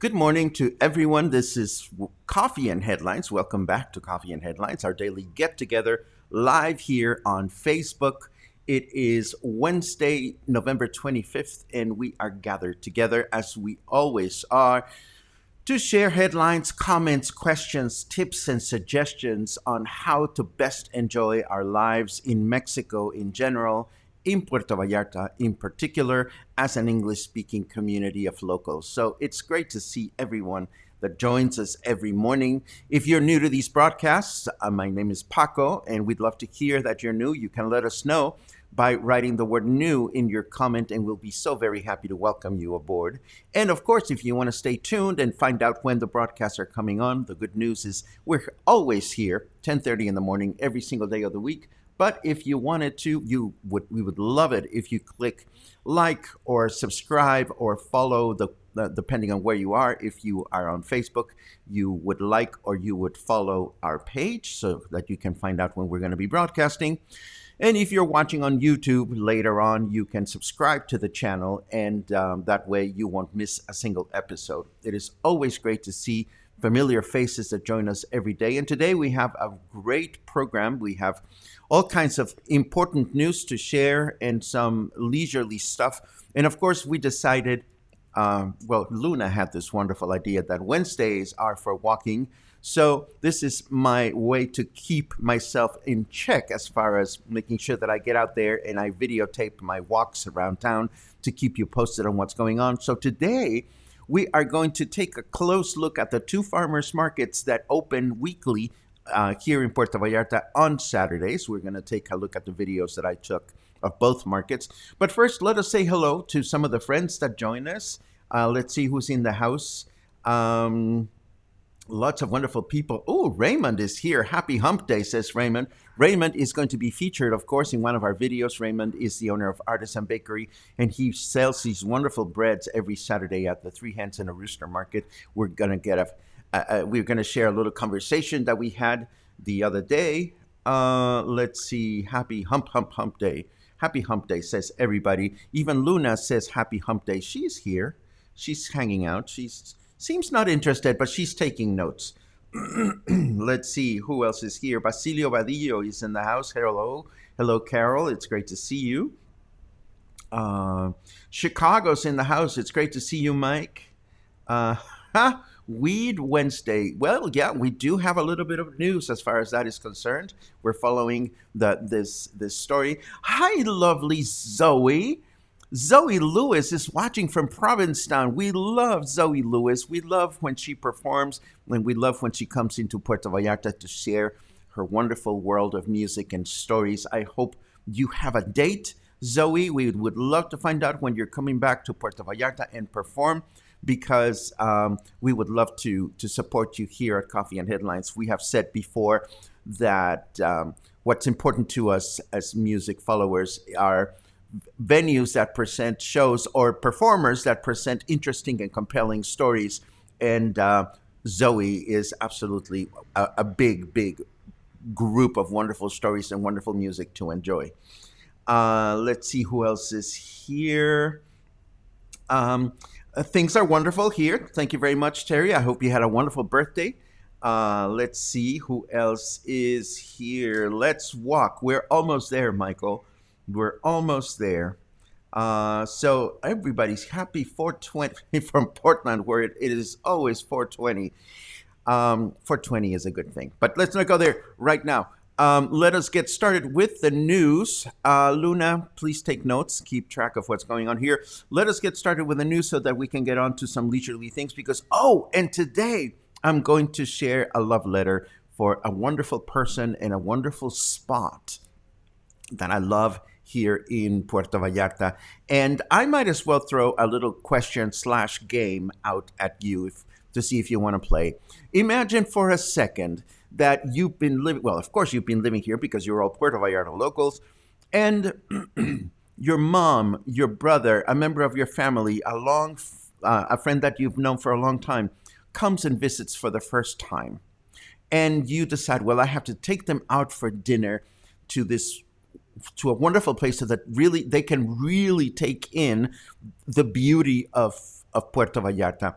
Good morning to everyone. This is Coffee and Headlines. Welcome back to Coffee and Headlines, our daily get together live here on Facebook. It is Wednesday, November 25th, and we are gathered together as we always are to share headlines, comments, questions, tips, and suggestions on how to best enjoy our lives in Mexico in general, in Puerto Vallarta in particular, as an English speaking community of locals. So it's great to see everyone that joins us every morning. If you're new to these broadcasts, my name is Paco, and we'd love to hear that you're new. You can let us know by writing the word new in your comment, and we'll be so very happy to welcome you aboard. And of course, if you want to stay tuned and find out when the broadcasts are coming on, the good news is we're always here, 10:30 in the morning, every single day of the week. But if you wanted to, we would love it if you click like or subscribe or follow depending on where you are. If you are on Facebook, you would like or you would follow our page so that you can find out when we're going to be broadcasting. And if you're watching on YouTube later on, you can subscribe to the channel, and that way you won't miss a single episode. It is always great to see familiar faces that join us every day. And today we have a great program. We have all kinds of important news to share and some leisurely stuff. And of course, we decided, Luna had this wonderful idea that Wednesdays are for walking. So this is my way to keep myself in check as far as making sure that I get out there and I videotape my walks around town to keep you posted on what's going on. So today we are going to take a close look at the two farmers markets that open weekly here in Puerto Vallarta on Saturdays. We're going to take a look at the videos that I took of both markets. But first, let us say hello to some of the friends that join us. Let's see who's in the house. Lots of wonderful people. Oh, Raymond is here. Happy Hump Day, says Raymond. Raymond is going to be featured, of course, in one of our videos. Raymond is the owner of Artisan Bakery, and he sells these wonderful breads every Saturday at the Three Hens and a Rooster Market. We're going to share a little conversation that we had the other day. Let's see. Happy Hump Day. Happy Hump Day, says everybody. Even Luna says Happy Hump Day. She's here. She's hanging out. She's seems not interested, but she's taking notes. Let's see who else is here. Basilio Vadillo is in the house. Hello. Hello, Carol. It's great to see you. Chicago's in the house. It's great to see you, Mike. Weed Wednesday. Well, yeah, we do have a little bit of news as far as that is concerned. We're following this story. Hi, lovely Zoe. Zoe Lewis is watching from Provincetown. We love Zoe Lewis. We love when she performs, and we love when she comes into Puerto Vallarta to share her wonderful world of music and stories. I hope you have a date, Zoe. We would love to find out when you're coming back to Puerto Vallarta and perform, because we would love to support you here at Coffee and Headlines. We have said before that what's important to us as music followers are venues that present shows or performers that present interesting and compelling stories. And Zoe is absolutely a big group of wonderful stories and wonderful music to enjoy. Let's see who else is here. Things are wonderful here. Thank you very much, Terry. I hope you had a wonderful birthday. Let's see who else is here. Let's walk. We're almost there, Michael. We're almost there. So everybody's happy 420 from Portland, where it is always 420. 420 is a good thing. But let's not go there right now. Let us get started with the news. Luna, please take notes. Keep track of what's going on here. Let us get started with the news so that we can get on to some leisurely things. Because, and today I'm going to share a love letter for a wonderful person and a wonderful spot that I love here in Puerto Vallarta. And I might as well throw a little question/game out at you to see if you want to play. Imagine for a second that you've been living, well, of course you've been living here because you're all Puerto Vallarta locals, and your mom, your brother, a member of your family, a friend that you've known for a long time, comes and visits for the first time. And you decide, well, I have to take them out for dinner to a wonderful place so that really they can really take in the beauty of Puerto Vallarta.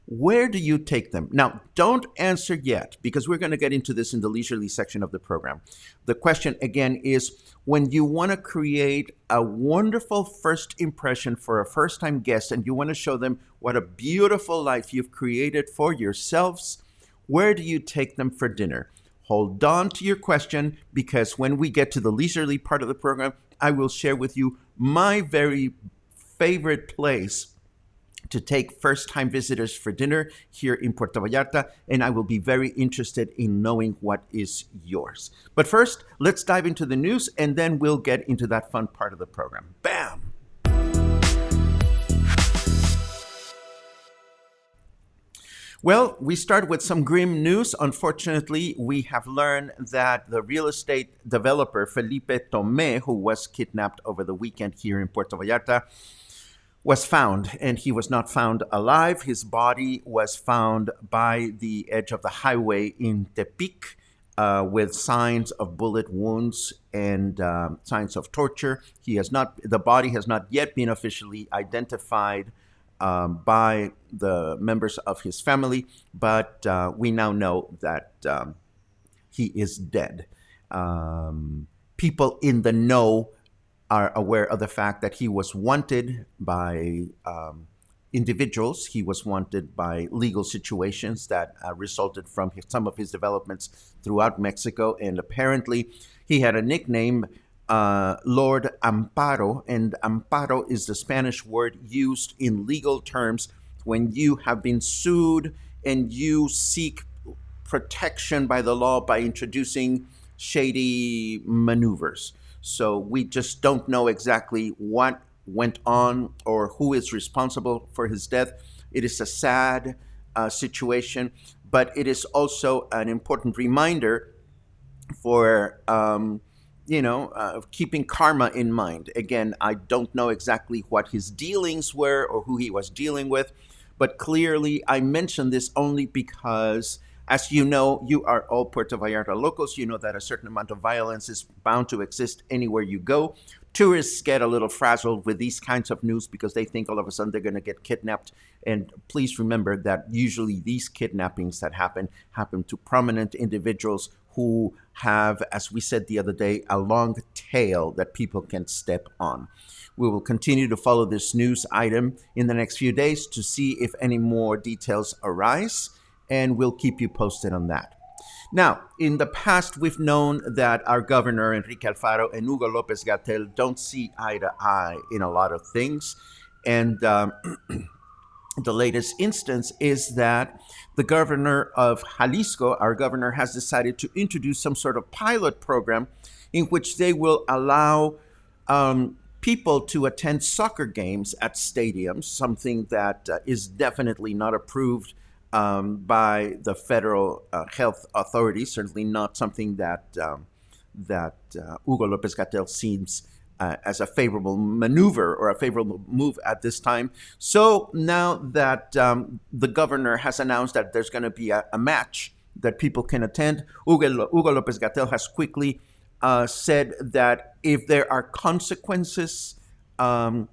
Where do you take them? Now, don't answer yet because we're going to get into this in the leisurely section of the program. The question again is when you want to create a wonderful first impression for a first time guest and you want to show them what a beautiful life you've created for yourselves, where do you take them for dinner? Hold on to your question because when we get to the leisurely part of the program, I will share with you my very favorite place to take first-time visitors for dinner here in Puerto Vallarta, and I will be very interested in knowing what is yours. But first, let's dive into the news, and then we'll get into that fun part of the program. Bam! Well, we start with some grim news. Unfortunately, we have learned that the real estate developer Felipe Tomé, who was kidnapped over the weekend here in Puerto Vallarta, was found, and he was not found alive. His body was found by the edge of the highway in Tepic with signs of bullet wounds and signs of torture. The body has not yet been officially identified by the members of his family, but we now know that he is dead. People in the know are aware of the fact that he was wanted by individuals. He was wanted by legal situations that resulted from some of his developments throughout Mexico. And apparently he had a nickname, Lord Amparo. And Amparo is the Spanish word used in legal terms when you have been sued and you seek protection by the law by introducing shady maneuvers. So we just don't know exactly what went on or who is responsible for his death. It is a sad situation, but it is also an important reminder for, keeping karma in mind. Again, I don't know exactly what his dealings were or who he was dealing with, but clearly I mention this only because, as you know, you are all Puerto Vallarta locals. You know that a certain amount of violence is bound to exist anywhere you go. Tourists get a little frazzled with these kinds of news because they think all of a sudden they're going to get kidnapped. And please remember that usually these kidnappings that happen to prominent individuals who have, as we said the other day, a long tail that people can step on. We will continue to follow this news item in the next few days to see if any more details arise, and we'll keep you posted on that. Now, in the past, we've known that our governor, Enrique Alfaro, and Hugo López-Gatell don't see eye to eye in a lot of things. And the latest instance is that the governor of Jalisco, our governor, has decided to introduce some sort of pilot program in which they will allow people to attend soccer games at stadiums, something that is definitely not approved by the federal health authorities, certainly not something that Hugo López-Gatell seems as a favorable maneuver or a favorable move at this time. So now that the governor has announced that there's going to be a match that people can attend, Hugo López-Gatell has quickly said that if there are consequences for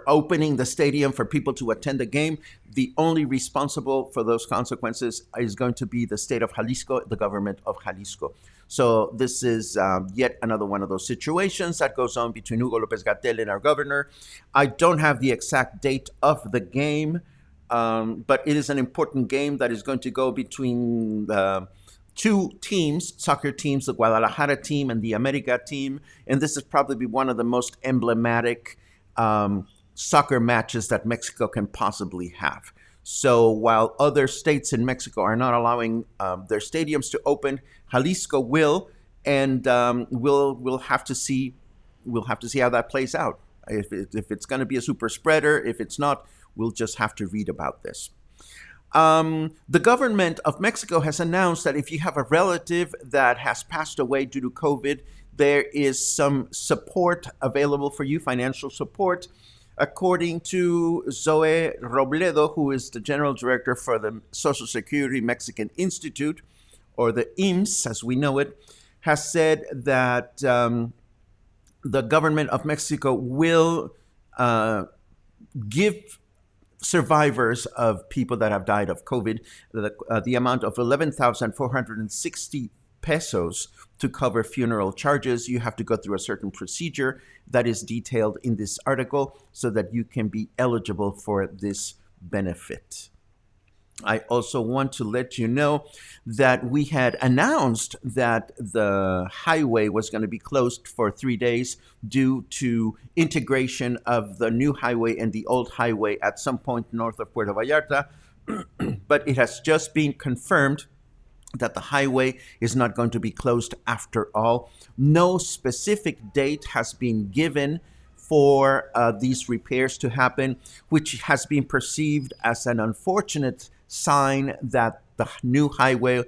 opening the stadium for people to attend the game, the only responsible for those consequences is going to be the state of Jalisco, the government of Jalisco. So this is yet another one of those situations that goes on between Hugo López-Gatell and our governor. I don't have the exact date of the game, but it is an important game that is going to go between the two teams, soccer teams, the Guadalajara team and the America team. And this is probably one of the most emblematic soccer matches that Mexico can possibly have. So while other states in Mexico are not allowing their stadiums to open, Jalisco will, and we'll have to see how that plays out. If it's going to be a super spreader, if it's not, we'll just have to read about this. The government of Mexico has announced that if you have a relative that has passed away due to COVID, there is some support available for you, financial support. According to Zoe Robledo, who is the general director for the Social Security Mexican Institute, or the IMSS as we know it, has said that the government of Mexico will give survivors of people that have died of COVID, the amount of 11,460 pesos to cover funeral charges. You have to go through a certain procedure that is detailed in this article so that you can be eligible for this benefit. I also want to let you know that we had announced that the highway was going to be closed for 3 days due to integration of the new highway and the old highway at some point north of Puerto Vallarta. But it has just been confirmed that the highway is not going to be closed after all. No specific date has been given for these repairs to happen, which has been perceived as an unfortunate sign that the new highway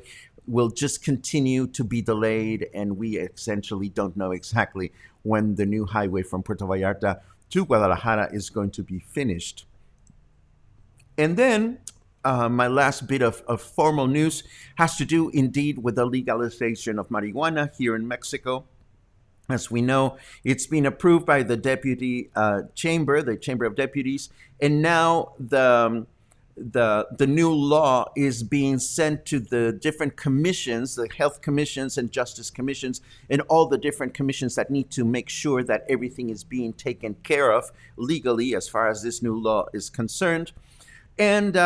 will just continue to be delayed, and we essentially don't know exactly when the new highway from Puerto Vallarta to Guadalajara is going to be finished. And then my last bit of formal news has to do indeed with the legalization of marijuana here in Mexico. As we know, it's been approved by the deputy chamber, the Chamber of Deputies, and now the new law is being sent to the different commissions, the health commissions and justice commissions, and all the different commissions that need to make sure that everything is being taken care of legally as far as this new law is concerned. And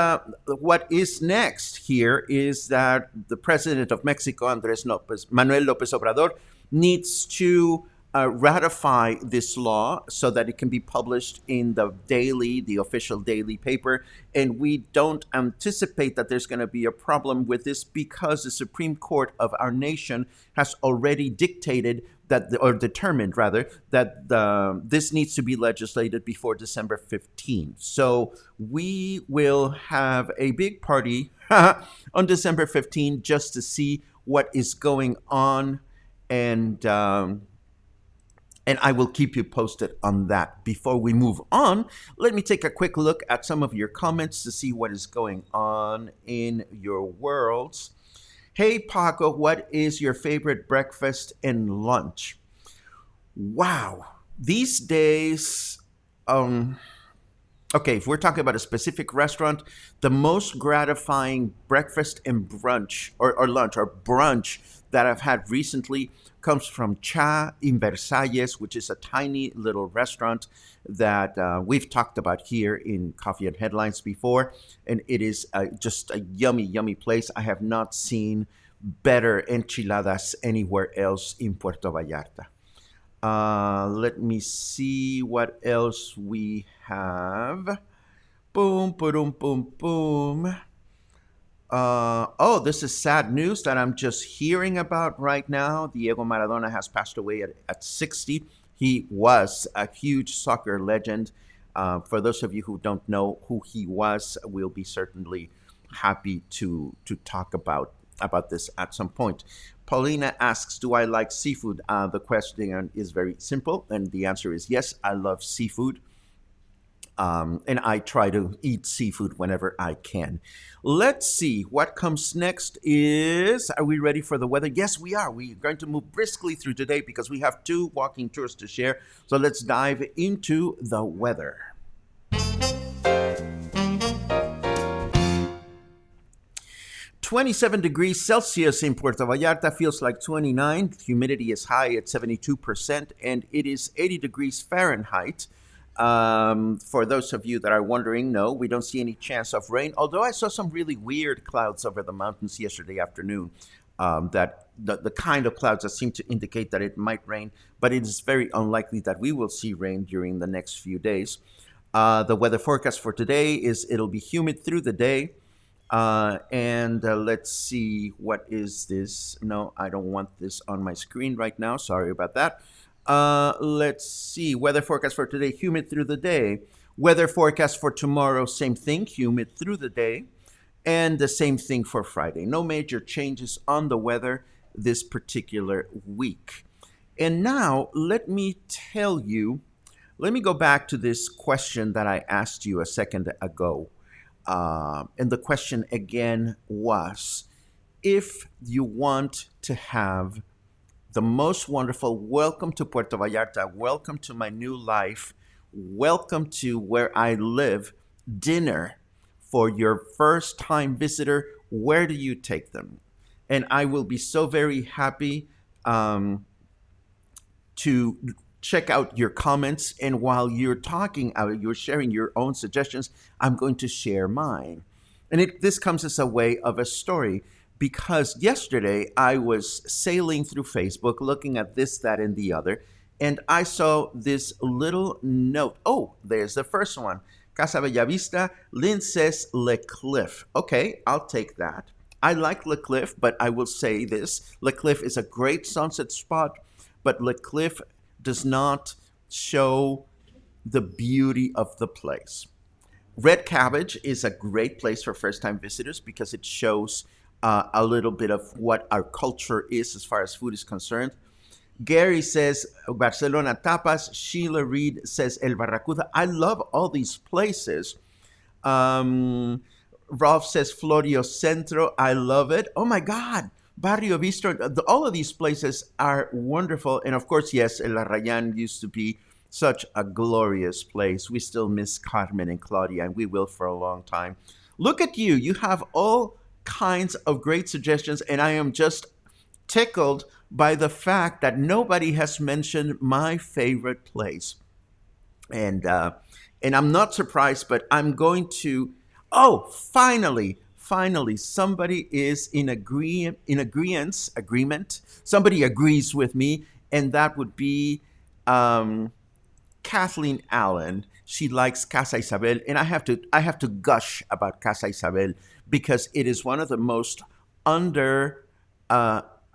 what is next here is that the president of Mexico, Manuel López Obrador, needs to ratify this law so that it can be published in the official daily paper. And we don't anticipate that there's going to be a problem with this because the Supreme Court of our nation has already dictated determined rather, that this needs to be legislated before December 15th. So we will have a big party on December 15th just to see what is going on, and I will keep you posted on that. Before we move on, let me take a quick look at some of your comments to see what is going on in your worlds. Hey, Paco, what is your favorite breakfast and lunch? Wow. These days, okay, if we're talking about a specific restaurant, the most gratifying breakfast and brunch, or lunch, or brunch that I've had recently comes from Cha in Versalles, which is a tiny little restaurant that we've talked about here in Coffee and Headlines before. And it is just a yummy, yummy place. I have not seen better enchiladas anywhere else in Puerto Vallarta. Let me see what else we have. Boom, boom, boom, boom. This is sad news that I'm just hearing about right now. Diego Maradona has passed away at 60. He was a huge soccer legend. For those of you who don't know who he was, we'll be certainly happy to talk about this at some point. Paulina asks, do I like seafood? The question is very simple, and the answer is yes, I love seafood. And I try to eat seafood whenever I can. Let's see. What comes next is, are we ready for the weather? Yes, we are. We're going to move briskly through today because we have 2 walking tours to share. So let's dive into the weather. 27 degrees Celsius in Puerto Vallarta, feels like 29. Humidity is high at 72%, and it is 80 degrees Fahrenheit. For those of you that are wondering, no, we don't see any chance of rain, although I saw some really weird clouds over the mountains yesterday afternoon, that the kind of clouds that seem to indicate that it might rain, but it is very unlikely that we will see rain during the next few days. The weather forecast for today is it'll be humid through the day. Let's see, what is this? No, I don't want this on my screen right now. Sorry about that. Let's see. Weather forecast for today, humid through the day. Weather forecast for tomorrow, same thing, humid through the day. And the same thing for Friday. No major changes on the weather this particular week. And now, let me go back to this question that I asked you a second ago. And the question again was, if you want to have the most wonderful welcome to Puerto Vallarta, welcome to my new life, welcome to where I live, dinner for your first time visitor, where do you take them? And I will be so very happy um, to check out your comments. And while you're talking, you're sharing your own suggestions, I'm going to share mine. And this comes as a way of a story because yesterday I was sailing through Facebook, looking at this, that, and the other, and I saw this little note. Oh, there's the first one. Casa Bellavista, Lynn says Le Cliff. Okay, I'll take that. I like Le Cliff, but I will say this. Le Cliff is a great sunset spot, but Le Cliff does not show the beauty of the place. Red Cabbage is a great place for first time visitors because it shows a little bit of what our culture is as far as food is concerned. Gary says Barcelona Tapas. Sheila Reed says El Barracuda. I love all these places. Um, Rolf says Florio Centro. I love it. Oh my God. Barrio Bistro. All of these places are wonderful. And of course, yes, El Arrayan used to be such a glorious place. We still miss Carmen and Claudia, and we will for a long time. Look at you. You have all kinds of great suggestions, and I am just tickled by the fact that nobody has mentioned my favorite place. And I'm not surprised, but I'm going to. Oh, finally, somebody is in agreement. Somebody agrees with me, and that would be Kathleen Allen. She likes Casa Isabel, and I have to gush about Casa Isabel because it is one of the most under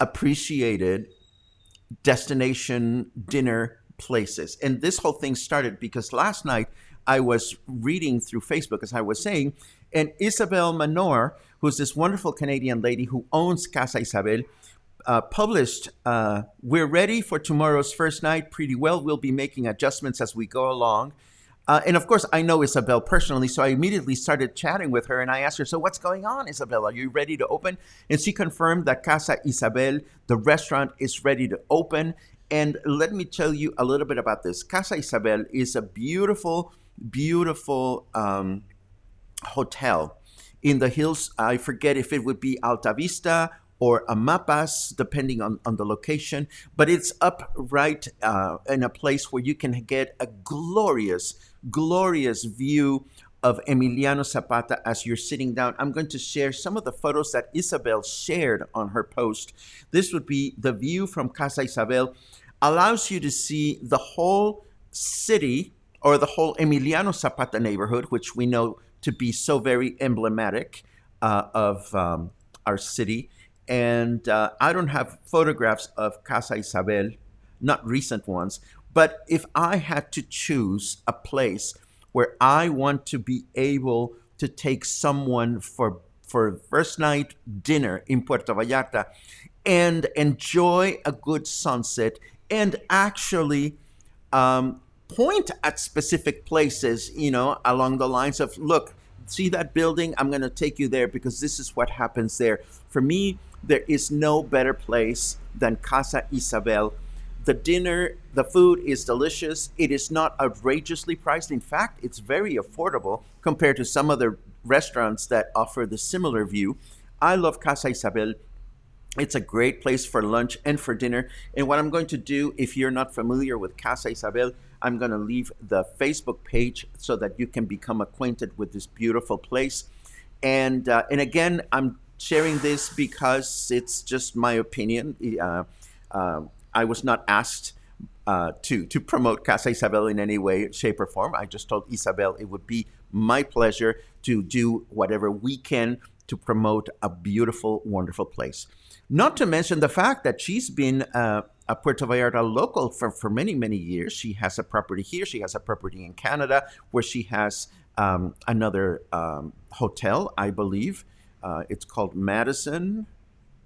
appreciated destination dinner places. And this whole thing started because last night I was reading through Facebook, as I was saying, and Isabel Manor, who's this wonderful Canadian lady who owns Casa Isabel, published, we're ready for tomorrow's first night pretty well. We'll be making adjustments as we go along. And of course, I know Isabel personally, so I immediately started chatting with her and I asked her, so what's going on, Isabel? Are you ready to open? And she confirmed that Casa Isabel, the restaurant, is ready to open. And let me tell you a little bit about this. Casa Isabel is a beautiful, beautiful hotel in the hills. I forget if it would be Alta Vista or Amapas, depending on the location. But it's up right in a place where you can get a glorious, glorious view of Emiliano Zapata as you're sitting down. I'm going to share some of the photos that Isabel shared on her post. This would be the view from Casa Isabel. Allows you to see the whole city or the whole Emiliano Zapata neighborhood, which we know to be so very emblematic of our city. And I don't have photographs of Casa Isabel, not recent ones, but if I had to choose a place where I want to be able to take someone for first night dinner in Puerto Vallarta and enjoy a good sunset and actually point at specific places, along the lines of, look, see that building? I'm going to take you there because this is what happens there. For me, there is no better place than Casa Isabel. The dinner, the food is delicious. It is not outrageously priced. In fact, it's very affordable compared to some other restaurants that offer the similar view. I love Casa Isabel. It's a great place for lunch and for dinner. And what I'm going to do, if you're not familiar with Casa Isabel, I'm going to leave the Facebook page so that you can become acquainted with this beautiful place. And again, I'm sharing this because it's just my opinion. I was not asked to promote Casa Isabel in any way, shape, or form. I just told Isabel it would be my pleasure to do whatever we can to promote a beautiful, wonderful place. Not to mention the fact that she's been a Puerto Vallarta local for many, many years. She has a property here. She has a property in Canada where she has another hotel, I believe. It's called Madison.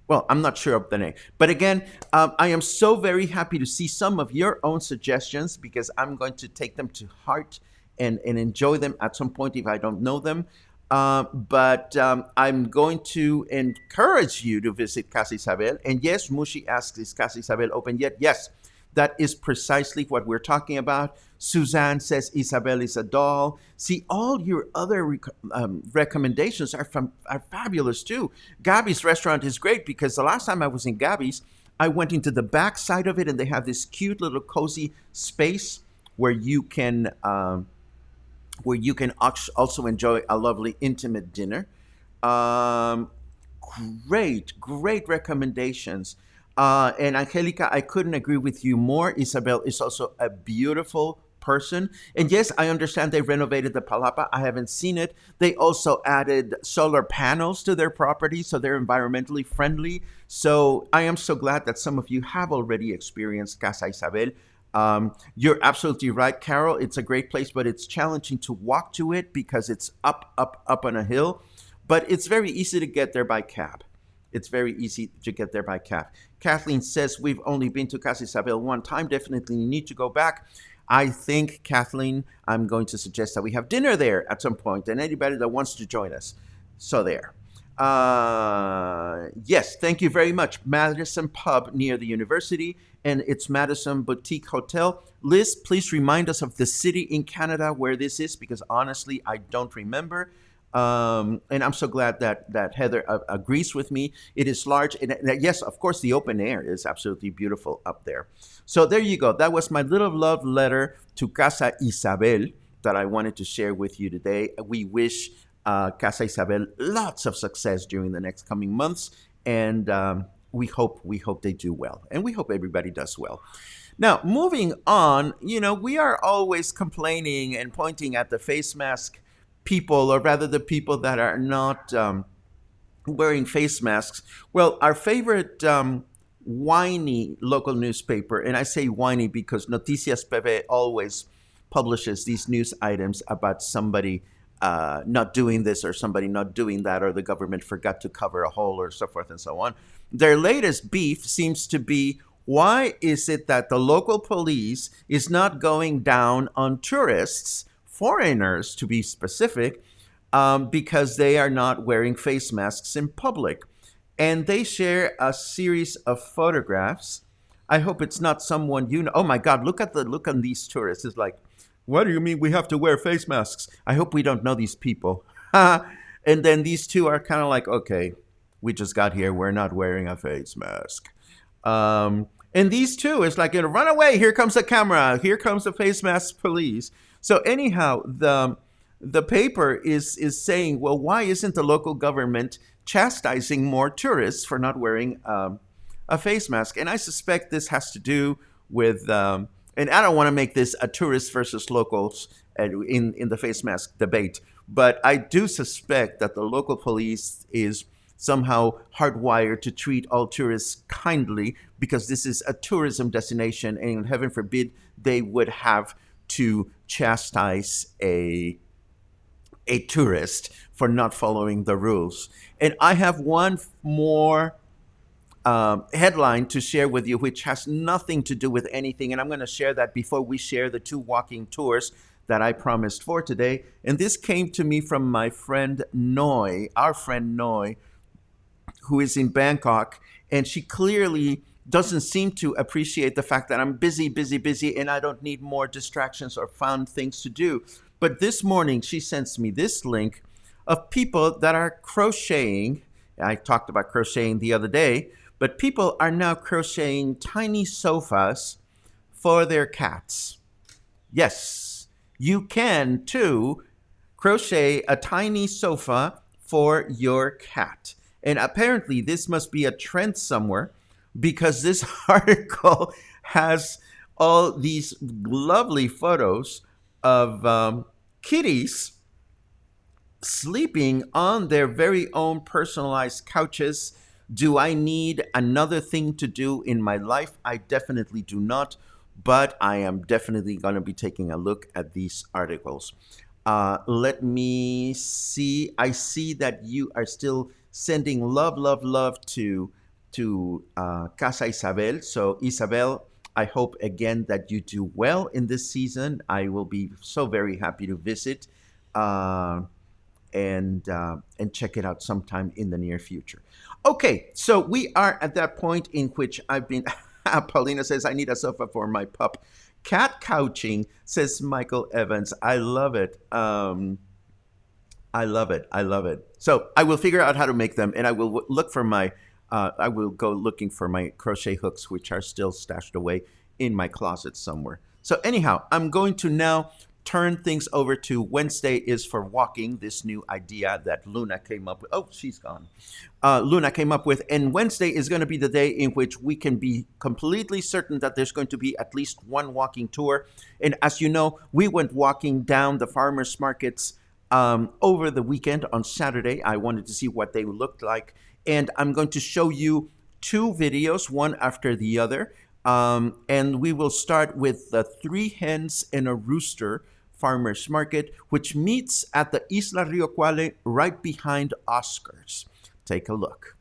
Well, I'm not sure of the name. But again, I am so very happy to see some of your own suggestions because I'm going to take them to heart and enjoy them at some point if I don't know them. But I'm going to encourage you to visit Casa Isabel. And yes, Mushi asks, is Casa Isabel open yet? Yes, that is precisely what we're talking about. Suzanne says Isabel is a doll. See, all your other recommendations are fabulous too. Gabby's restaurant is great because the last time I was in Gabby's, I went into the back side of it, and they have this cute little cozy space where you can also enjoy a lovely intimate dinner. Um, great recommendations. And Angelica, I couldn't agree with you more. Isabel is also a beautiful person. And yes, I understand they renovated the Palapa. I haven't seen it. They also added solar panels to their property, so they're environmentally friendly. So I am so glad that some of you have already experienced Casa Isabel. You're absolutely right, Carol. It's a great place, but it's challenging to walk to it because it's up on a hill. But it's very easy to get there by cab. It's very easy to get there by cab. Kathleen says, we've only been to Casa Isabel one time. Definitely need to go back. I think, Kathleen, I'm going to suggest that we have dinner there at some point, and anybody that wants to join us. So there. Yes, thank you very much. Madison Pub near the university, and it's Madison Boutique Hotel. Liz, please remind us of the city in Canada where this is, because honestly, I don't remember. And I'm so glad that Heather agrees with me. It is large. And yes, of course, the open air is absolutely beautiful up there. So there you go. That was my little love letter to Casa Isabel that I wanted to share with you today. We wish Casa Isabel lots of success during the next coming months. And we hope they do well. And we hope everybody does well. Now, moving on, we are always complaining and pointing at the face mask people, or rather the people that are not wearing face masks. Well, our favorite whiny local newspaper, and I say whiny because Noticias PV always publishes these news items about somebody not doing this or somebody not doing that, or the government forgot to cover a hole, or so forth and so on. Their latest beef seems to be, why is it that the local police is not going down on tourists, foreigners to be specific, because they are not wearing face masks in public? And they share a series of photographs. I hope it's not someone you know. Oh my God, look at the look on these tourists. It's like, what do you mean we have to wear face masks? I hope we don't know these people. And then these two are kind of like, okay, we just got here. We're not wearing a face mask. And these two, it's like, run away. Here comes the camera. Here comes the face mask police. So anyhow, the paper is saying, well, why isn't the local government chastising more tourists for not wearing a face mask? And I suspect this has to do with, and I don't want to make this a tourists versus locals in the face mask debate, but I do suspect that the local police is somehow hardwired to treat all tourists kindly, because this is a tourism destination, and heaven forbid they would have to chastise a tourist for not following the rules. And I have one more headline to share with you, which has nothing to do with anything. And I'm going to share that before we share the two walking tours that I promised for today. And this came to me from my friend Noi, our friend Noi, who is in Bangkok. And she clearly doesn't seem to appreciate the fact that I'm busy, and I don't need more distractions or fun things to do. But this morning, she sends me this link of people that are crocheting. I talked about crocheting the other day, but people are now crocheting tiny sofas for their cats. Yes, you can too crochet a tiny sofa for your cat. And apparently this must be a trend somewhere, because this article has all these lovely photos of kitties sleeping on their very own personalized couches. Do I need another thing to do in my life? I definitely do not, but I am definitely going to be taking a look at these articles. Let me see. I see that you are still sending love to Casa Isabel. So Isabel, I hope again that you do well in this season. I will be so very happy to visit and check it out sometime in the near future. Okay, so we are at that point in which I've been. Paulina says, I need a sofa for my pup. Cat couching, says Michael Evans. I love it. I love it. I love it. So I will figure out how to make them, and I will look for my. I will go looking for my crochet hooks, which are still stashed away in my closet somewhere. So anyhow, I'm going to now turn things over to Wednesday is for walking, this new idea that Luna came up with. Oh, she's gone. Luna came up with, and Wednesday is going to be the day in which we can be completely certain that there's going to be at least one walking tour. And as you know, we went walking down the farmers markets over the weekend on Saturday. I wanted to see what they looked like. And I'm going to show you two videos, one after the other. And we will start with the 3 hens and a rooster farmers market, which meets at the Isla Rio Cuale right behind Oscar's. Take a look.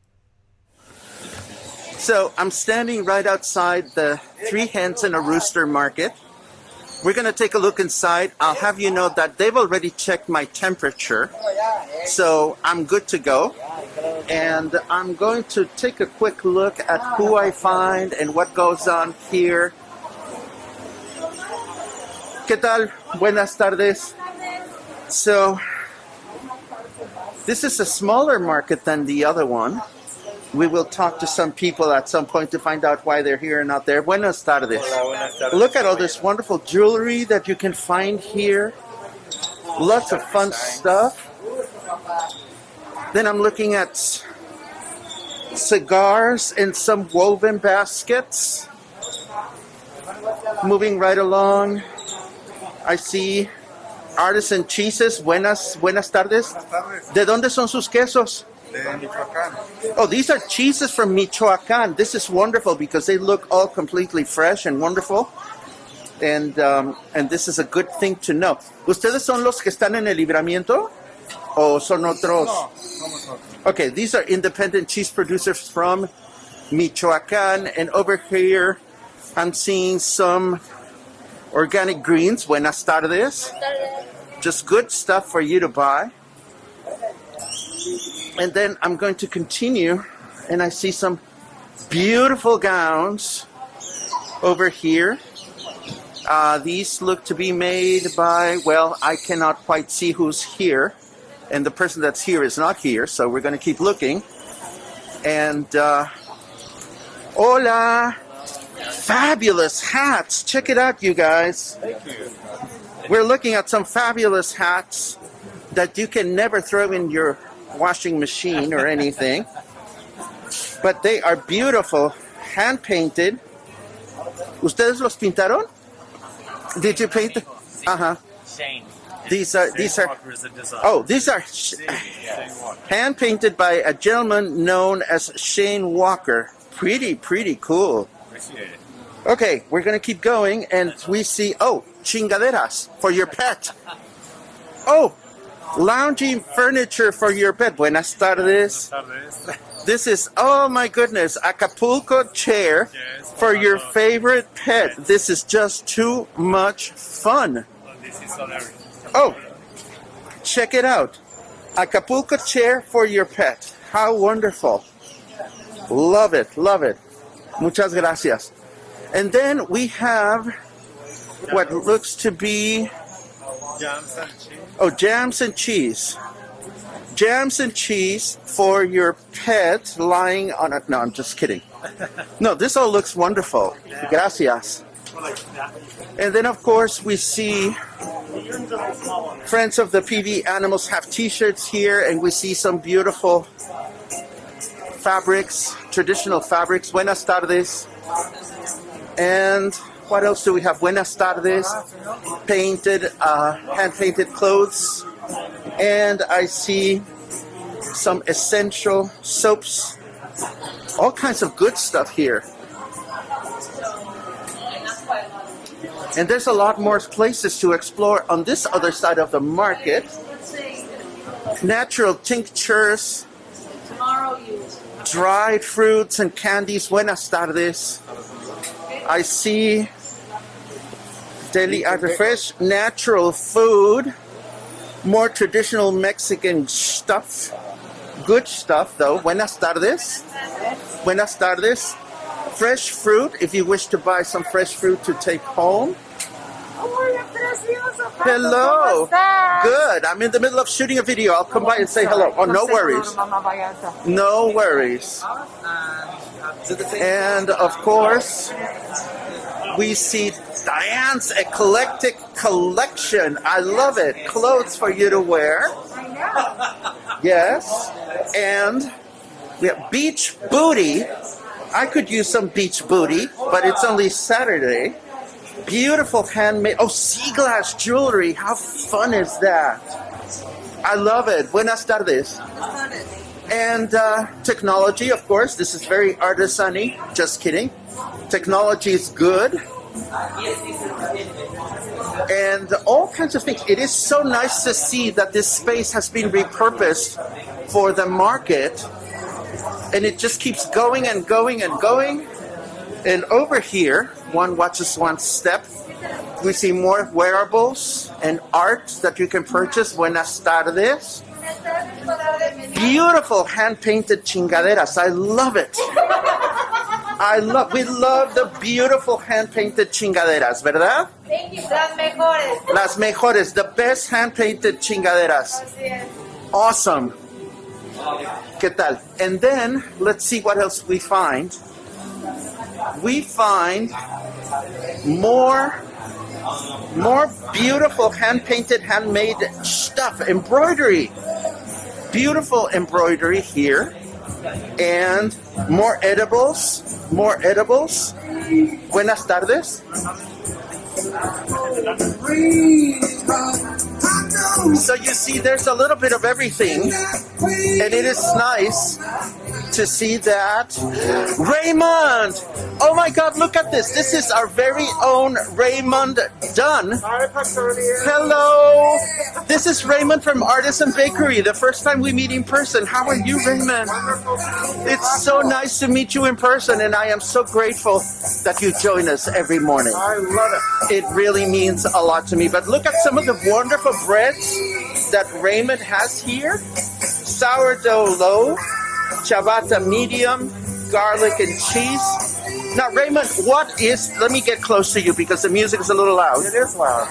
So I'm standing right outside the 3 hens and a rooster market. We're going to take a look inside. I'll have you know that they've already checked my temperature, so I'm good to go. And I'm going to take a quick look at who I find and what goes on here. ¿Qué tal? Buenas tardes. So, this is a smaller market than the other one. We will talk to some people at some point to find out why they're here and not there. Buenas tardes. Hola, buenas tardes. Look at all this wonderful jewelry that you can find here. Lots of fun stuff. Then I'm looking at cigars in some woven baskets. Moving right along, I see artisan cheeses. Buenas tardes. ¿De dónde son sus quesos? De Michoacán. Oh, these are cheeses from Michoacán. This is wonderful because they look all completely fresh and wonderful. And this is a good thing to know. ¿Ustedes son los que están en el libramiento? ¿O son otros? No, somos otros. Okay, these are independent cheese producers from Michoacán. And over here, I'm seeing some organic greens. Buenas tardes. Just good stuff for you to buy. And then I'm going to continue, and I see some beautiful gowns over here. These look to be made by, well, I cannot quite see who's here. And the person that's here is not here, so we're going to keep looking. And, hola! Fabulous hats! Check it out, you guys. Thank you. We're looking at some fabulous hats that you can never throw in your washing machine or anything. But they are beautiful, hand-painted. ¿Ustedes los pintaron? Did you paint them? Uh-huh. Shane. These are Walker is a designer. oh, these are Shane Walker. hand-painted by a gentleman known as Shane Walker. Pretty cool. Appreciate it. Okay, we're going to keep going, and we see, oh, chingaderas for your pet. Oh, lounging furniture for your pet. Buenas tardes. Tardes. This is, oh my goodness, Acapulco chair Yes, for your wonderful. favorite pet. This is just too much fun. Well, this is hilarious. Oh, check it out. Acapulco chair for your pet. How wonderful. Love it, love it. Muchas gracias. And then we have what looks to be, Jams and cheese. oh, jams and cheese. Jams and cheese for your pet lying on a, no, I'm just kidding. No, this all looks wonderful. Gracias. And then, of course, we see Friends of the PV Animals have t-shirts here, and we see some beautiful fabrics, traditional fabrics. Buenas tardes. And what else do we have? Buenas tardes. Painted, hand-painted clothes. And I see some essential soaps. All kinds of good stuff here. And there's a lot more places to explore on this other side of the market. Natural tinctures, dried fruits and candies. Buenas tardes. I see deli fresh, natural food, more traditional Mexican stuff. Good stuff though. Buenas tardes. Buenas tardes. Fresh fruit, if you wish to buy some fresh fruit to take home. Hola, precioso. Paco, Hello. ¿cómo estás? Good. I'm in the middle of shooting a video. I'll come by and say hello. Oh, no worries. No worries. And of course, we see Diane's eclectic collection. I love it. Clothes for you to wear. Yes. And we have beach booty. I could use some beach booty, but it's only Saturday. Beautiful handmade. Oh, sea glass jewelry. How fun is that? I love it. Buenas tardes. And technology, of course. This is very artisan-y. Just kidding. Technology is good. And all kinds of things. It is so nice to see that this space has been repurposed for the market. And it just keeps going and going and going. And over here, one watches one step. We see more wearables and art that you can purchase. Buenas tardes. Beautiful hand-painted chingaderas. I love it. We love the beautiful hand-painted chingaderas, ¿verdad? Thank you. Las mejores. Las mejores, the best hand-painted chingaderas. Así es. Awesome. ¿Qué tal? And then, let's see what else we find. We find more beautiful hand-painted, handmade stuff, embroidery. Beautiful embroidery here. And more edibles. Buenas tardes. So you see, there's a little bit of everything, and it is nice to see that. Raymond! Oh my God, look at this. This is our very own Raymond Dunn. Hi, Paconia. Hello! This is Raymond from Artisan Bakery, the first time we meet in person. How are you, Raymond? It's so nice to meet you in person, and I am so grateful that you join us every morning. I love it. It really means a lot to me. But look at some of the wonderful breads that Raymond has here. Sourdough loaf, ciabatta medium, garlic and cheese. Now, Raymond, let me get close to you because the music is a little loud. It is loud.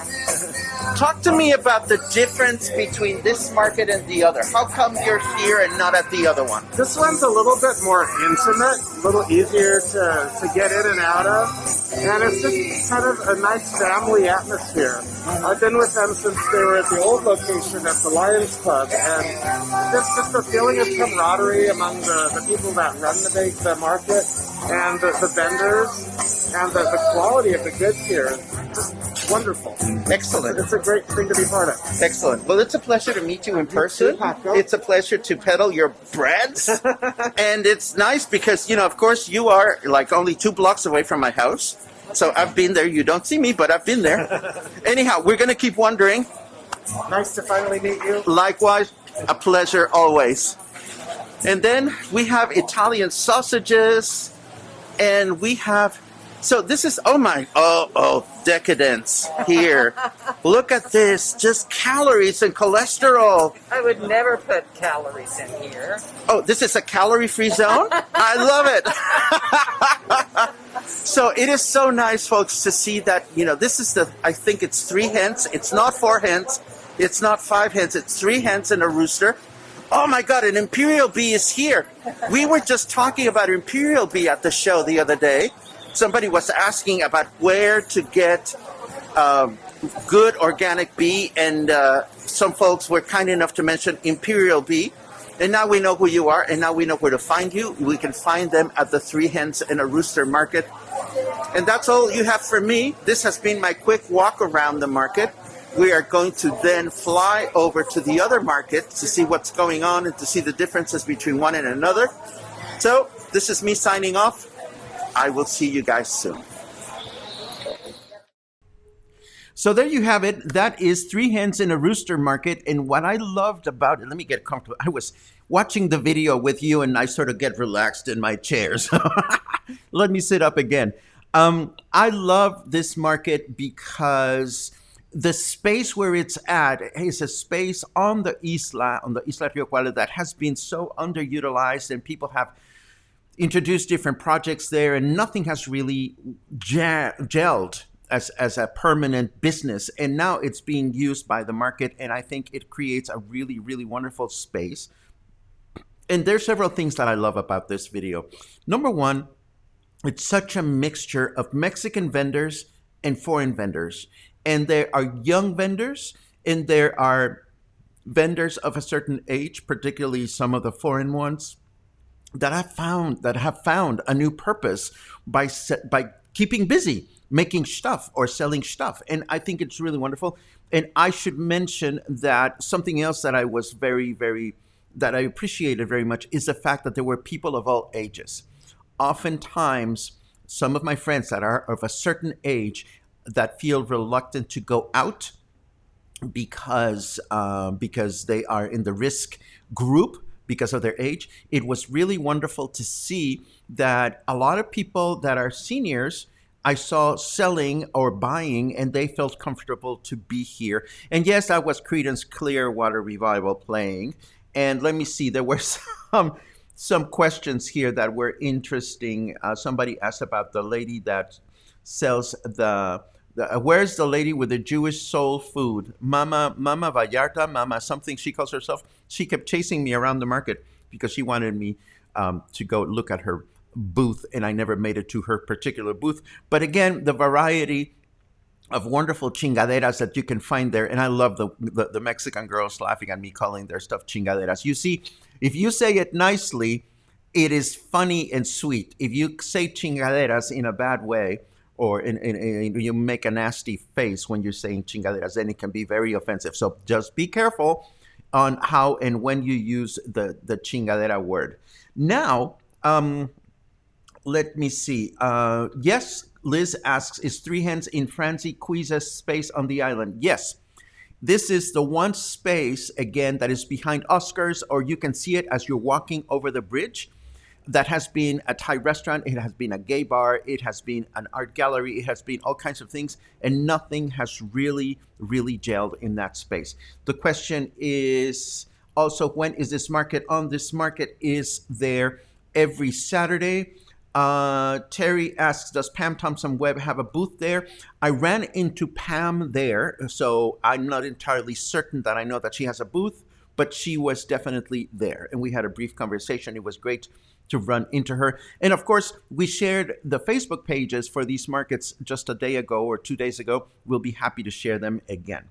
Talk to me about the difference between this market and the other. How come you're here and not at the other one? This one's a little bit more intimate, a little easier to get in and out of. And it's just kind of a nice family atmosphere. I've been with them since they were at the old location at the Lions Club. And just a feeling of camaraderie among the people that run the market and the vendors and the quality of the goods here is just wonderful. Excellent. It's a great thing to be part of. Excellent. Well, it's a pleasure to meet you in person. Paco. It's a pleasure to peddle your breads. And it's nice because, of course, you are like only 2 blocks away from my house. So I've been there. You don't see me, but I've been there. Anyhow, we're going to keep wondering. Nice to finally meet you. Likewise, a pleasure always. And then we have Italian sausages. And we have... So this is, decadence here. Look at this, just calories and cholesterol. I would never put calories in here. Oh, this is a calorie-free zone? I love it. So it is so nice, folks, to see that, this is I think it's 3 hens. It's not 4 hens. It's not 5 hens. It's 3 hens and a rooster. Oh my God, an imperial bee is here. We were just talking about imperial bee at the show the other day. Somebody was asking about where to get good organic bee, and some folks were kind enough to mention Imperial Bee. And now we know who you are, and now we know where to find you. We can find them at the 3 Hens and a Rooster Market. And that's all you have for me. This has been my quick walk around the market. We are going to then fly over to the other market to see what's going on and to see the differences between one and another. So this is me signing off. I will see you guys soon. So there you have it. That is 3 Hens in a Rooster Market. And what I loved about it, let me get comfortable. I was watching the video with you and I sort of get relaxed in my chair. So let me sit up again. I love this market because the space where it's at is a space on the Isla Rio Cuale that has been so underutilized, and people have introduced different projects there, and nothing has really gelled as a permanent business, and now it's being used by the market, and I think it creates a really, really wonderful space. And there's several things that I love about this video. Number one, it's such a mixture of Mexican vendors and foreign vendors. And there are young vendors, and there are vendors of a certain age, particularly some of the foreign ones, that have found a new purpose by keeping busy, making stuff or selling stuff. And I think it's really wonderful. And I should mention that something else that I was that I appreciated very much is the fact that there were people of all ages. Oftentimes, some of my friends that are of a certain age that feel reluctant to go out because they are in the risk group because of their age. It was really wonderful to see that a lot of people that are seniors I saw selling or buying, and they felt comfortable to be here. And yes, that was Creedence Clearwater Revival playing. And let me see, there were some questions here that were interesting. Somebody asked about the lady that sells where's the lady with the Jewish soul food? Mama Vallarta, Mama something she calls herself. She kept chasing me around the market because she wanted me to go look at her booth, and I never made it to her particular booth. But again, the variety of wonderful chingaderas that you can find there. And I love the Mexican girls laughing at me calling their stuff chingaderas. You see, if you say it nicely, it is funny and sweet. If you say chingaderas in a bad way, or you make a nasty face when you're saying chingaderas, then it can be very offensive. So just be careful on how and when you use the chingadera word. Now, let me see. Yes, Liz asks, is Three Hens in Francie Cuisa's space on the island? Yes. This is the one space, again, that is behind Oscars, or you can see it as you're walking over the bridge. That has been a Thai restaurant. It has been a gay bar. It has been an art gallery. It has been all kinds of things, and nothing has really, really gelled in that space. The question is also, when is this market on? This market is there every Saturday. Terry asks, does Pam Thompson Webb have a booth there? I ran into Pam there, so I'm not entirely certain that I know that she has a booth, but she was definitely there, and we had a brief conversation. It was great to run into her. And of course, we shared the Facebook pages for these markets just a day ago or 2 days ago. We'll be happy to share them again.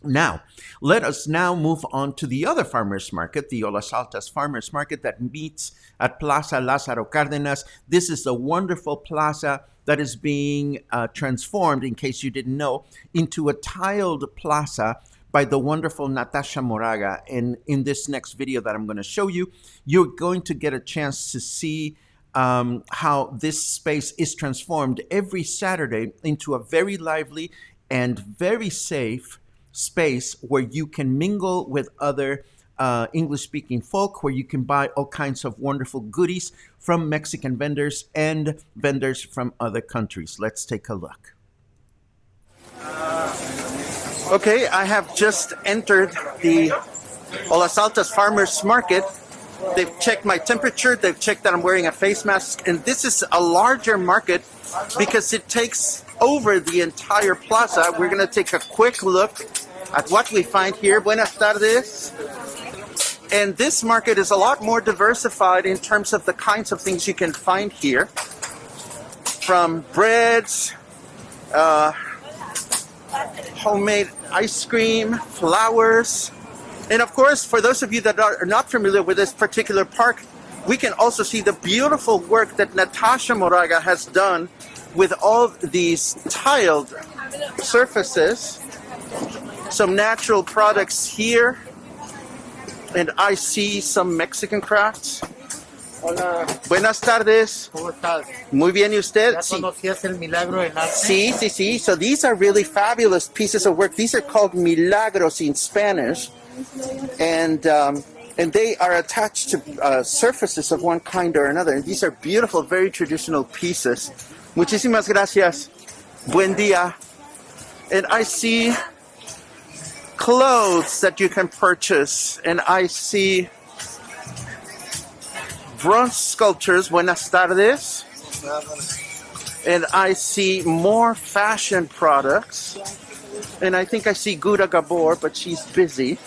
Now, let us now move on to the other farmers market, the Las Altas Farmers Market that meets at Plaza Lázaro Cárdenas. This is a wonderful plaza that is being transformed, in case you didn't know, into a tiled plaza by the wonderful Natasha Moraga. And in this next video that I'm going to show you, you're going to get a chance to see how this space is transformed every Saturday into a very lively and very safe space where you can mingle with other English-speaking folk, where you can buy all kinds of wonderful goodies from Mexican vendors and vendors from other countries. Let's take a look. Okay, I have just entered the Las Altas Farmers Market. They've checked my temperature, they've checked that I'm wearing a face mask, and this is a larger market because it takes over the entire plaza. We're going to take a quick look at what we find here. Buenas tardes. And this market is a lot more diversified in terms of the kinds of things you can find here. From breads, homemade ice cream, flowers. And of course, for those of you that are not familiar with this particular park, we can also see the beautiful work that Natasha Moraga has done with all these tiled surfaces. Some natural products here. And I see some Mexican crafts. Hola, Buenas tardes. ¿cómo estás? Muy bien, ¿y usted? ¿Ya Sí. conocías el milagro del arte? Sí, sí, sí. So these are really fabulous pieces of work. These are called milagros in Spanish. And they are attached to surfaces of one kind or another. And these are beautiful, very traditional pieces. Muchísimas gracias. Buen día. And I see clothes that you can purchase. And I see bronze sculptures. Buenas tardes. And I see more fashion products. And I think I see Guda Gabor, but she's busy.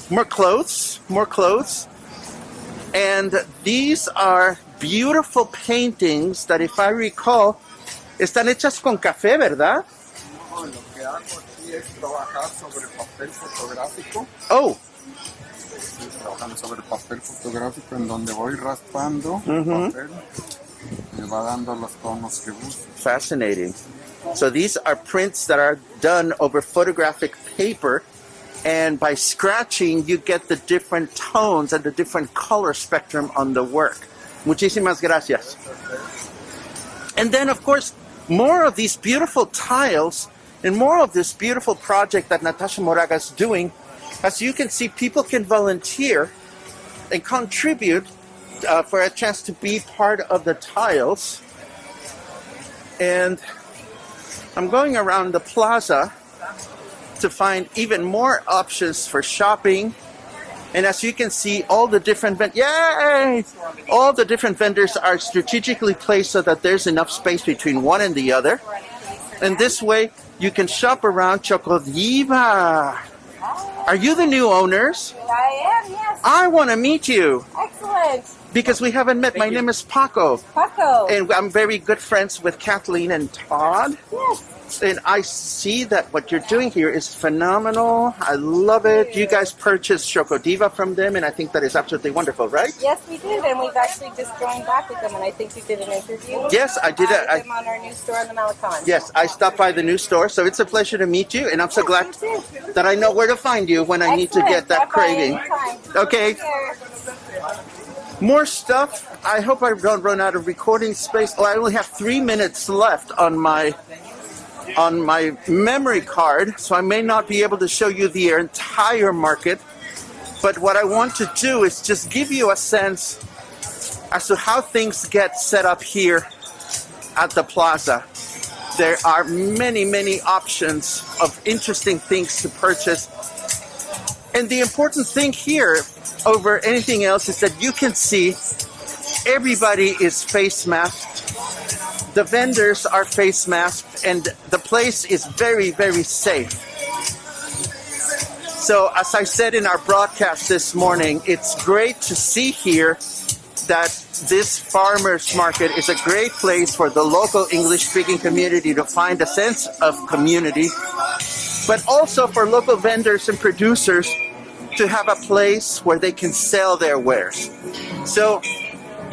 More clothes, more clothes. And these are beautiful paintings that, if I recall, están hechas con café, ¿verdad? Lo que hago aquí es trabajar sobre papel fotográfico. Oh, Estoy trabajando sobre papel fotográfico en donde voy raspando el papel. Me va dando los tonos que busco. fascinating. So these are prints that are done over photographic paper, and by scratching you get the different tones and the different color spectrum on the work. Muchísimas gracias. And then, of course, more of these beautiful tiles and more of this beautiful project that Natasha Moraga is doing. As you can see, people can volunteer and contribute for a chance to be part of the tiles. And I'm going around the plaza to find even more options for shopping. And as you can see, all the different all the different vendors are strategically placed so that there's enough space between one and the other. And this way, you can shop around Chocodiva. Are you the new owners? I am, yes. I want to meet you Excellent. because we haven't met. My name is Paco, Paco. and I'm very good friends with Kathleen and Todd. Yes. And I see that what you're doing here is phenomenal. I love it. You guys purchased Chocodiva from them, and I think that is absolutely wonderful, right? Yes, we did, and we've actually just joined back with them, and I think you did an interview. Yes, I did. With them on our new store in the Malecon. Yes, I stopped by the new store, so it's a pleasure to meet you, and I'm so glad Me too. that I know where to find you when I need to get that Excellent. craving. Bye-bye anytime. Okay. Take care. More stuff. I hope I don't run out of recording space. Oh, I only have 3 minutes left on my memory card, so I may not be able to show you the entire market. But what I want to do is just give you a sense as to how things get set up here at the plaza. There are many, many options of interesting things to purchase. And the important thing here over anything else is that you can see everybody is face masked. The vendors are face masked, and the place is very, very safe. So, as I said in our broadcast this morning, it's great to see here that this farmers market is a great place for the local English-speaking community to find a sense of community, but also for local vendors and producers to have a place where they can sell their wares. So,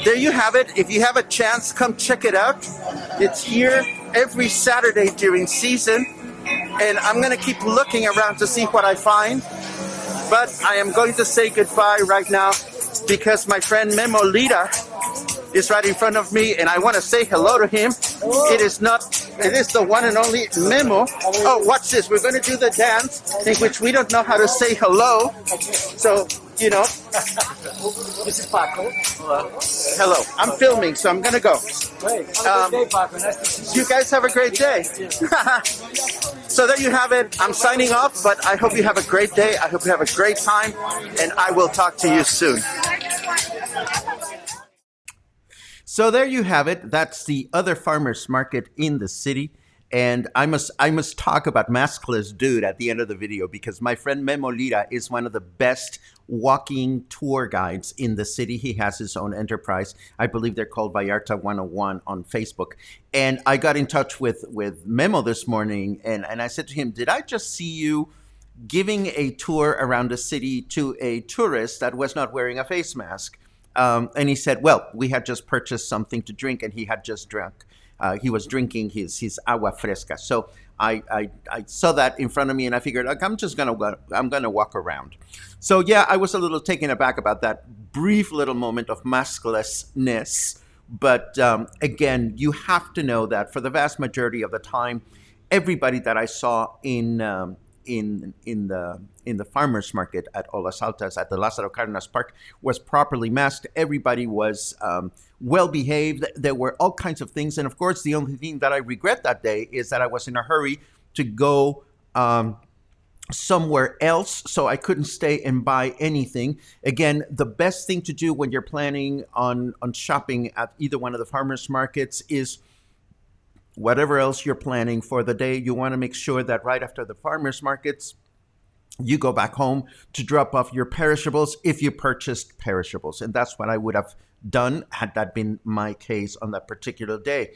there you have it. If you have a chance, come check it out. It's here every Saturday during season. And I'm going to keep looking around to see what I find. But I am going to say goodbye right now because my friend Memo Lita is right in front of me, and I want to say hello to him. It is the one and only Memo. Oh, watch this. We're going to do the dance in which we don't know how to say hello. So, you know. This is Paco. Hello. I'm filming, so I'm going to go. Great. Have a good day, Paco. Nice to see you. You guys have a great day. So there you have it. I'm signing off, but I hope you have a great day. I hope you have a great time, and I will talk to you soon. So there you have it. That's the other farmers market in the city. And I must talk about Maskless Dude at the end of the video because my friend Memo Lira is one of the best walking tour guides in the city. He has his own enterprise. I believe they're called Vallarta 101 on Facebook. And I got in touch with Memo this morning, and I said to him, did I just see you giving a tour around the city to a tourist that was not wearing a face mask? And he said, well, we had just purchased something to drink, and he had just drunk. He was drinking his agua fresca. So I saw that in front of me, and I figured, like, I'm gonna walk around. So yeah, I was a little taken aback about that brief little moment of masklessness. But again, you have to know that for the vast majority of the time, everybody that I saw in the farmers market at Las Altas at the Lázaro Cárdenas Park was properly masked. Everybody was well behaved. There were all kinds of things, and of course, the only thing that I regret that day is that I was in a hurry to go somewhere else, so I couldn't stay and buy anything. Again, the best thing to do when you're planning on shopping at either one of the farmers markets is whatever else you're planning for the day, you want to make sure that right after the farmers markets, you go back home to drop off your perishables if you purchased perishables. And that's what I would have done had that been my case on that particular day.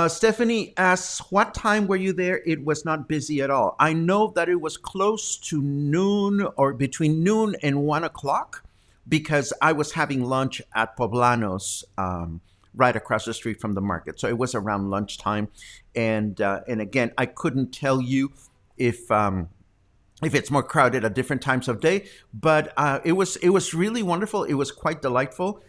Stephanie asks, what time were you there? It was not busy at all. I know that it was close to noon or between noon and 1 o'clock because I was having lunch at Poblanos right across the street from the market. So it was around lunchtime. And again, I couldn't tell you if it's more crowded at different times of day, but it was really wonderful. It was quite delightful.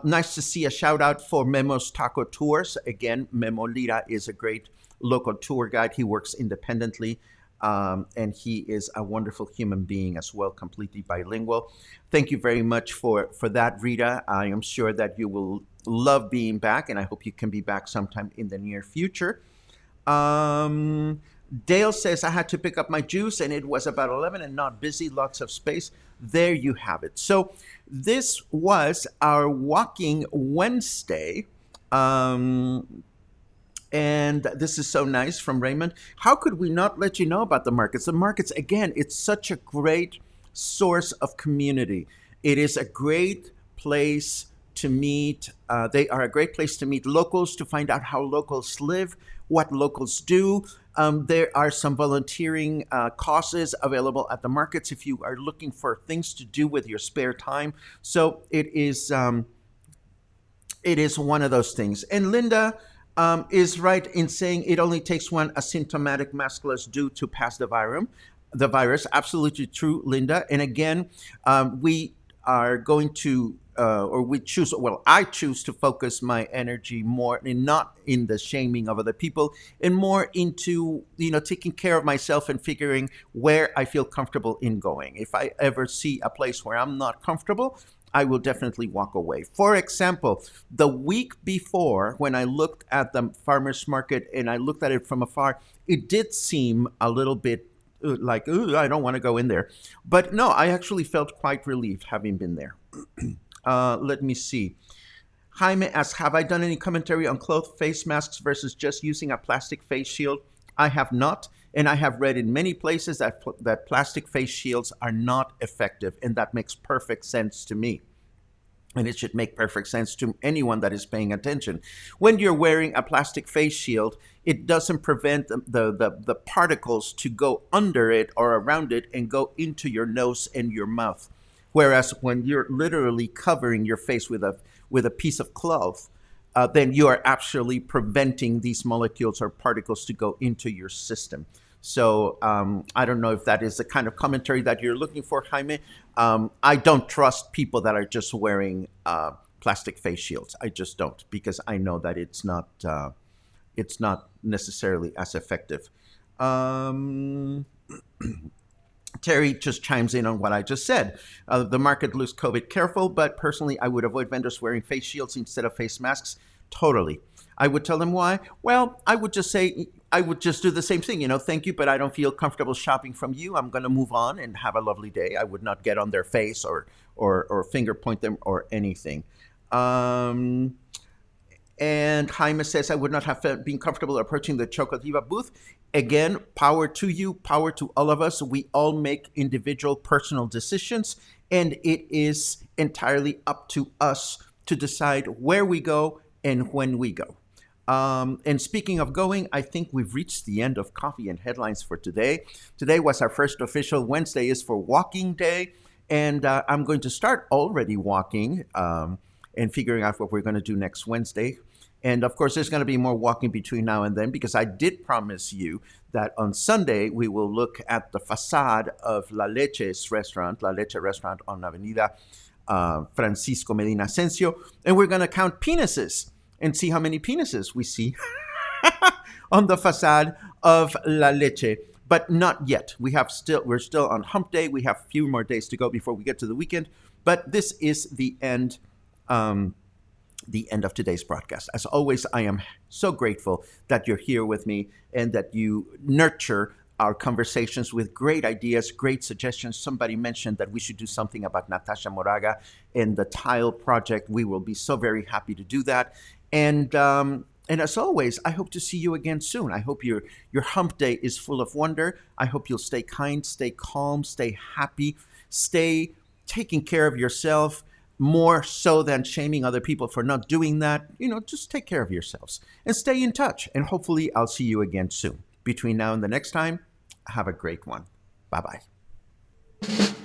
Nice to see a shout out for Memo's Taco Tours. Again, Memo Lira is a great local tour guide. He works independently, and he is a wonderful human being as well, completely bilingual. Thank you very much for that, Rita. I am sure that you will love being back, and I hope you can be back sometime in the near future. Dale says, I had to pick up my juice and it was about 11 and not busy, lots of space. There you have it. So this was our Walking Wednesday. And this is so nice from Raymond. How could we not let you know about the markets? The markets, again, it's such a great source of community. It is a great place to meet. They are a great place to meet locals, to find out how locals live, what locals do. There are some volunteering causes available at the markets if you are looking for things to do with your spare time. So it is one of those things. And Linda is right in saying it only takes one asymptomatic maskless do to pass the virus. Absolutely true, Linda. And again, we are going to I choose to focus my energy more in not in the shaming of other people and more into, taking care of myself and figuring where I feel comfortable in going. If I ever see a place where I'm not comfortable, I will definitely walk away. For example, the week before, when I looked at the farmer's market and I looked at it from afar, it did seem a little bit like, I don't want to go in there. But no, I actually felt quite relieved having been there. Let me see. Jaime asks, have I done any commentary on cloth face masks versus just using a plastic face shield? I have not, and I have read in many places that plastic face shields are not effective, and that makes perfect sense to me. And it should make perfect sense to anyone that is paying attention. When you're wearing a plastic face shield, it doesn't prevent the particles to go under it or around it and go into your nose and your mouth. Whereas when you're literally covering your face with a piece of cloth, then you are actually preventing these molecules or particles to go into your system. So I don't know if that is the kind of commentary that you're looking for, Jaime. I don't trust people that are just wearing plastic face shields. I just don't, because I know that it's not necessarily as effective. Terry just chimes in on what I just said. The market looks COVID careful, but personally, I would avoid vendors wearing face shields instead of face masks. Totally. I would tell them why. Well, I would just say, I would just do the same thing. Thank you, but I don't feel comfortable shopping from you. I'm going to move on and have a lovely day. I would not get on their face or finger point them or anything. And Jaime says, I would not have been comfortable approaching the Chocotiva booth. Again, power to you, power to all of us. We all make individual personal decisions, and it is entirely up to us to decide where we go and when we go. And speaking of going, I think we've reached the end of Coffee and Headlines for today. Today was our first official Wednesday is for Walking Day, and I'm going to start already walking and figuring out what we're going to do next Wednesday. And of course, there's going to be more walking between now and then, because I did promise you that on Sunday we will look at the facade of La Leche's restaurant, La Leche restaurant on Avenida Francisco Medina Asensio, and we're going to count penises and see how many penises we see on the facade of La Leche. But not yet. We're still on hump day. We have a few more days to go before we get to the weekend. But this is the end of today's broadcast. As always, I am so grateful that you're here with me and that you nurture our conversations with great ideas, great suggestions. Somebody mentioned that we should do something about Natasha Moraga and the tile project. We will be so very happy to do that. And as always, I hope to see you again soon. I hope your hump day is full of wonder. I hope you'll stay kind, stay calm, stay happy, stay taking care of yourself more so than shaming other people for not doing that. Just take care of yourselves and stay in touch. And hopefully I'll see you again soon. Between now and the next time, have a great one. Bye-bye.